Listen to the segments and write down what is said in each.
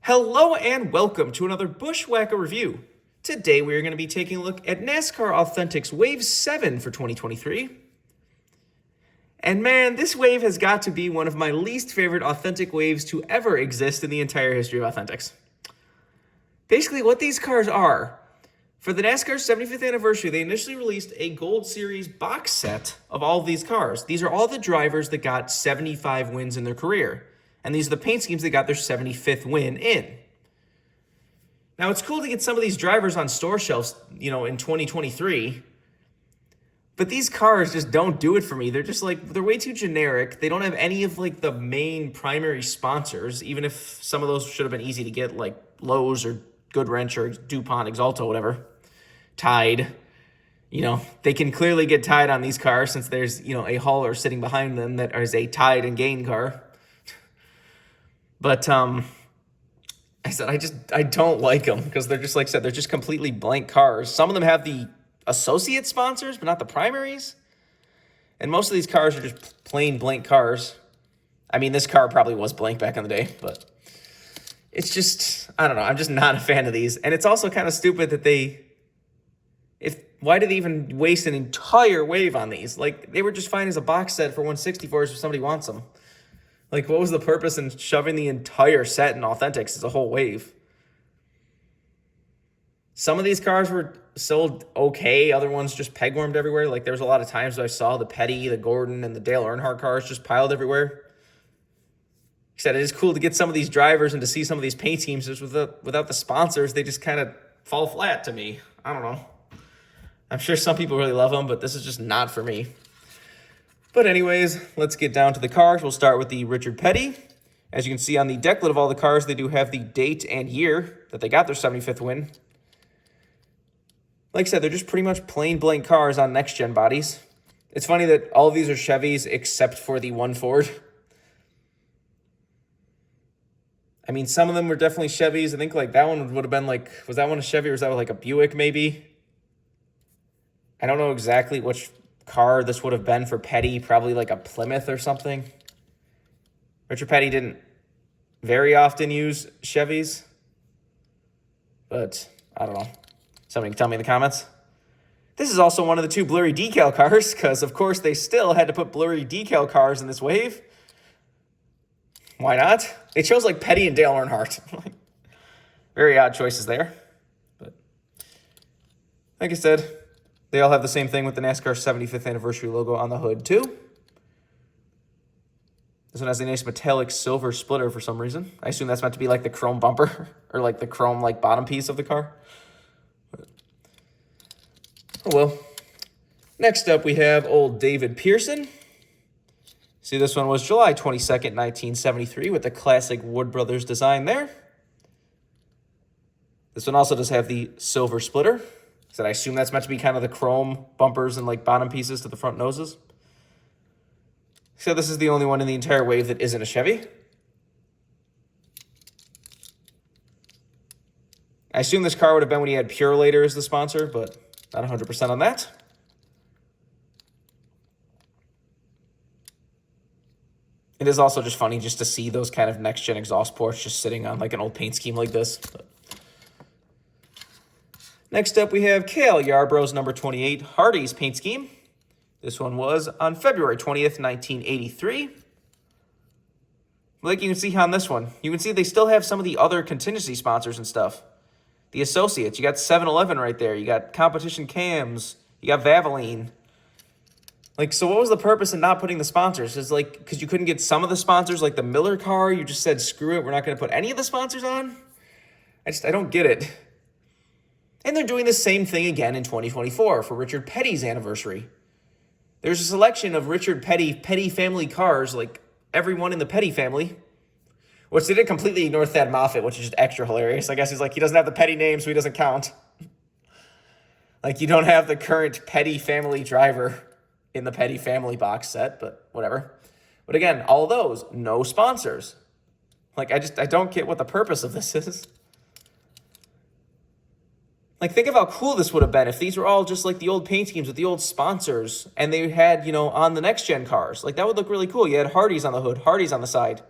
Hello and welcome to another BWhack review. Today we are going to be taking a look at NASCAR Authentics Wave 7 for 2023. And man, this wave has got to be one of my least favorite authentic waves to ever exist in the entire history of Authentics. Basically what these cars are, for the NASCAR 75th anniversary, they initially released a Gold Series box set of all of these cars. These are all the drivers that got 75 wins in their career. And these are the paint schemes that got their 75th win in. Now, it's cool to get some of these drivers on store shelves, in 2023. But these cars just don't do it for me. They're just they're way too generic. They don't have any of the main primary sponsors, even if some of those should have been easy to get, like Lowe's or Goodwrench or DuPont, Exalta, whatever. Tide. They can clearly get Tide on these cars since there's, a hauler sitting behind them that is a Tide and Gain car. But I don't like them because they're just, like I said, they're just completely blank cars. Some of them have the associate sponsors, but not the primaries. And most of these cars are just plain blank cars. I mean, this car probably was blank back in the day, but it's just, I don't know. I'm just not a fan of these. And it's also kind of stupid that why did they even waste an entire wave on these? They were just fine as a box set for 164s if somebody wants them. What was the purpose in shoving the entire set in Authentics as a whole wave? Some of these cars were sold okay. Other ones just peg-warmed everywhere. There was a lot of times where I saw the Petty, the Gordon, and the Dale Earnhardt cars just piled everywhere. Like I said, it is cool to get some of these drivers and to see some of these paint schemes. Just without the sponsors, they just kind of fall flat to me. I don't know. I'm sure some people really love them, but this is just not for me. But anyways, let's get down to the cars. We'll start with the Richard Petty. As you can see on the decklet of all the cars, they do have the date and year that they got their 75th win. Like I said, they're just pretty much plain blank cars on next-gen bodies. It's funny that all of these are Chevys except for the one Ford. I mean, some of them were definitely Chevys. I think that one would have been was that one a Chevy or was that a Buick maybe? I don't know exactly which car this would have been for Petty, probably a Plymouth or something. Richard Petty didn't very often use Chevys, but I don't know. Somebody can tell me in the comments. This is also one of the two blurry decal cars, because of course they still had to put blurry decal cars in this wave. Why not? It shows Petty and Dale Earnhardt. Very odd choices there. But like I said, they all have the same thing with the NASCAR 75th anniversary logo on the hood, too. This one has a nice metallic silver splitter for some reason. I assume that's meant to be the chrome bumper or the chrome bottom piece of the car. Oh, well. Next up, we have old David Pearson. See, this one was July 22nd, 1973 with the classic Wood Brothers design there. This one also does have the silver splitter. So I assume that's meant to be kind of the chrome bumpers and bottom pieces to the front noses. So this is the only one in the entire wave that isn't a Chevy. I assume this car would have been when he had Purelator as the sponsor, but not 100% on that. It is also just funny just to see those kind of next-gen exhaust ports just sitting on an old paint scheme like this. But next up, we have Cale Yarborough's number 28 Hardee's paint scheme. This one was on February 20th, 1983. You can see on this one, you can see they still have some of the other contingency sponsors and stuff. The associates, you got 7-Eleven right there. You got Competition Cams. You got Valvoline. So what was the purpose in not putting the sponsors? Is because you couldn't get some of the sponsors, the Miller car, you just said, screw it, we're not going to put any of the sponsors on? I don't get it. And they're doing the same thing again in 2024 for Richard Petty's anniversary. There's a selection of Richard Petty family cars, everyone in the Petty family, which they did completely ignore Thad Moffitt, which is just extra hilarious. I guess he's he doesn't have the Petty name, so he doesn't count. You don't have the current Petty family driver in the Petty family box set, but whatever. But again, all of those, no sponsors. I don't get what the purpose of this is. Think of how cool this would have been if these were all just the old paint schemes with the old sponsors and they had, on the next-gen cars. That would look really cool. You had Hardee's on the hood, Hardee's on the side.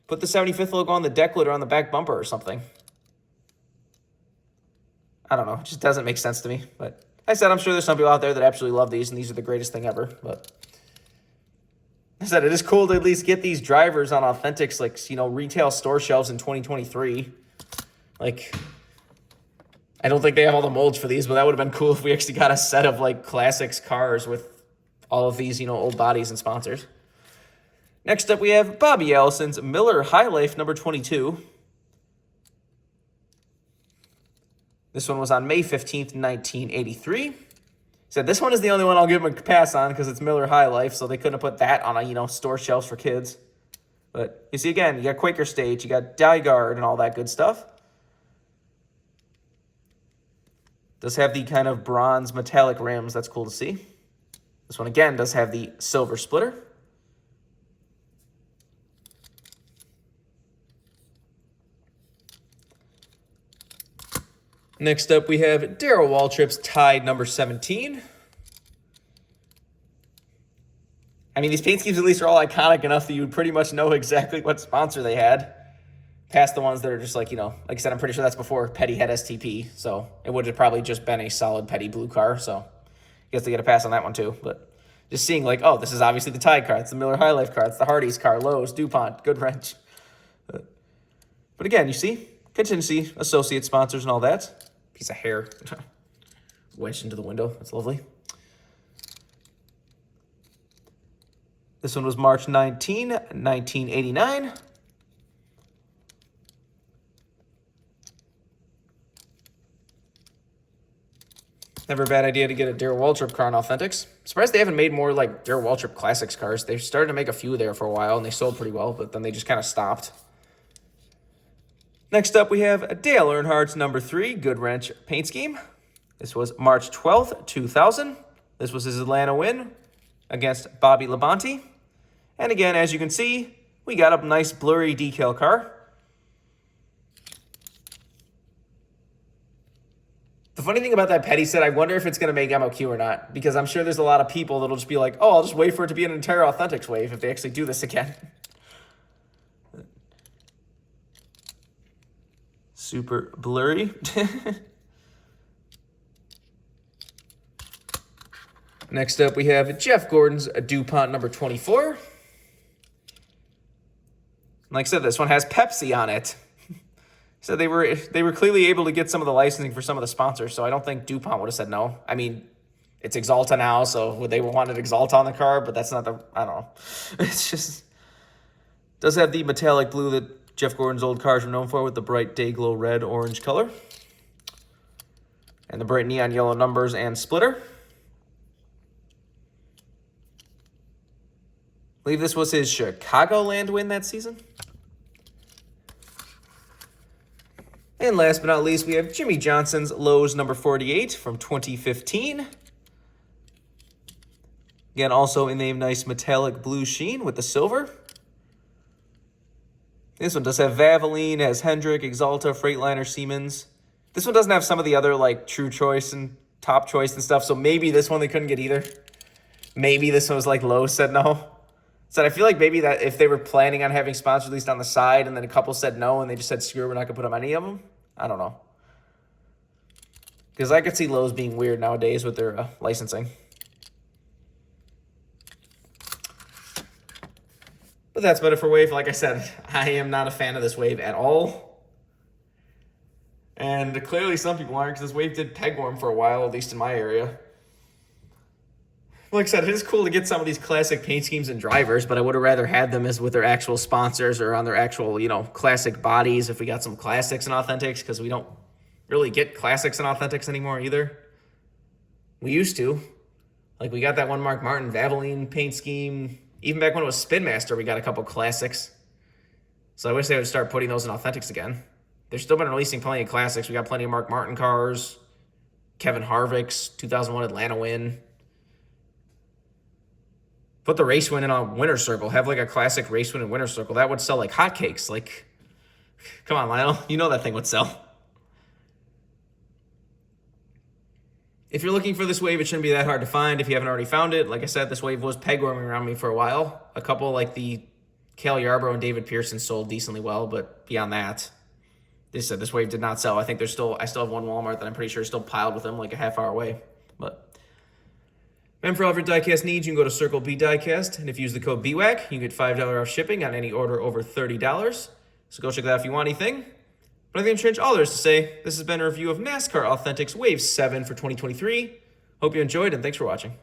Put the 75th logo on the deck lid or on the back bumper or something. I don't know. It just doesn't make sense to me. But like I said, I'm sure there's some people out there that absolutely love these, and these are the greatest thing ever. But I said, it is cool to at least get these drivers on Authentics, like, you know, retail store shelves in 2023. Like, I don't think they have all the molds for these, but that would have been cool if we actually got a set of, like, classics cars with all of these, you know, old bodies and sponsors. Next up, we have Bobby Allison's Miller High Life number 22. This one was on May 15th, 1983. Said this one is the only one I'll give them a pass on because it's Miller High Life, so they couldn't have put that on a, you know, store shelves for kids. But you see, again, you got Quaker Stage, you got Die Guard and all that good stuff. Does have the kind of bronze metallic rims. That's cool to see. This one, again, does have the silver splitter. Next up, we have Darrell Waltrip's Tide number 17. I mean, these paint schemes at least are all iconic enough that you would pretty much know exactly what sponsor they had. Past the ones that are just like, you know, like I said, I'm pretty sure that's before Petty had STP. So it would have probably just been a solid Petty blue car. So I guess they get a pass on that one too. But just seeing like, oh, this is obviously the Tide car. It's the Miller High Life car. It's the Hardee's car, Lowe's, DuPont, Goodwrench. But again, you see, contingency, associate sponsors and all that. Piece of hair wedged into the window. That's lovely. This one was March 19, 1989. Never a bad idea to get a Darrell Waltrip car on Authentics. Surprised they haven't made more like Darrell Waltrip Classics cars. They started to make a few there for a while, and they sold pretty well, but then they just kind of stopped. Next up, we have Dale Earnhardt's number 3 Goodwrench paint scheme. This was March 12th, 2000. This was his Atlanta win against Bobby Labonte. And again, as you can see, we got a nice blurry decal car. The funny thing about that Petty set, I wonder if it's going to make MOQ or not, because I'm sure there's a lot of people that'll just be like, oh, I'll just wait for it to be an entire Authentics wave if they actually do this again. Super blurry. Next up, we have Jeff Gordon's DuPont number 24. Like I said, this one has Pepsi on it. So they were clearly able to get some of the licensing for some of the sponsors, so I don't think DuPont would have said no. I mean, it's Axalta now, so would they wanted Axalta on the car, but that's not the, I don't know. It's just, does have the metallic blue that Jeff Gordon's old cars were known for with the bright day glow red orange color. And the bright neon yellow numbers and splitter. I believe this was his Chicagoland win that season. And last but not least, we have Jimmy Johnson's Lowe's number 48 from 2015. Again, also in the nice metallic blue sheen with the silver. This one does have Valvoline, has Hendrick, Axalta, Freightliner, Siemens. This one doesn't have some of the other like True Choice and Top Choice and stuff, so maybe this one they couldn't get either. Maybe this one was like Lowe's said no. So I feel like maybe that if they were planning on having sponsors at least on the side and then a couple said no and they just said, screw it, we're not going to put them on any of them. I don't know. Because I could see Lowe's being weird nowadays with their licensing. But that's about it for Wave. Like I said, I am not a fan of this Wave at all. And clearly some people aren't because this Wave did pegworm for a while, at least in my area. Like I said, it is cool to get some of these classic paint schemes and drivers, but I would have rather had them as with their actual sponsors or on their actual, you know, classic bodies if we got some classics and authentics, because we don't really get classics and authentics anymore either. We used to. Like, we got that one Mark Martin Valvoline paint scheme. Even back when it was Spin Master, we got a couple classics. So I wish they would start putting those in authentics again. They've still been releasing plenty of classics. We got plenty of Mark Martin cars. Kevin Harvick's 2001 Atlanta win. Put the race win in a winner circle. Have like a classic race win and winner circle. That would sell like hotcakes. Like, come on, Lionel. You know that thing would sell. If you're looking for this Wave, it shouldn't be that hard to find if you haven't already found it. Like I said, this Wave was pegworming around me for a while. A couple like the Cale Yarborough and David Pearson sold decently well, but beyond that, this wave did not sell. I think I still have one Walmart that I'm pretty sure is still piled with them like a half hour away. But and for all of your diecast needs, you can go to Circle B Diecast, and if you use the code BWhack, you get $5 off shipping on any order over $30. So go check that out if you want anything. But I think I'm strange all there is to say, this has been a review of NASCAR Authentics Wave 7 for 2023. Hope you enjoyed, and thanks for watching.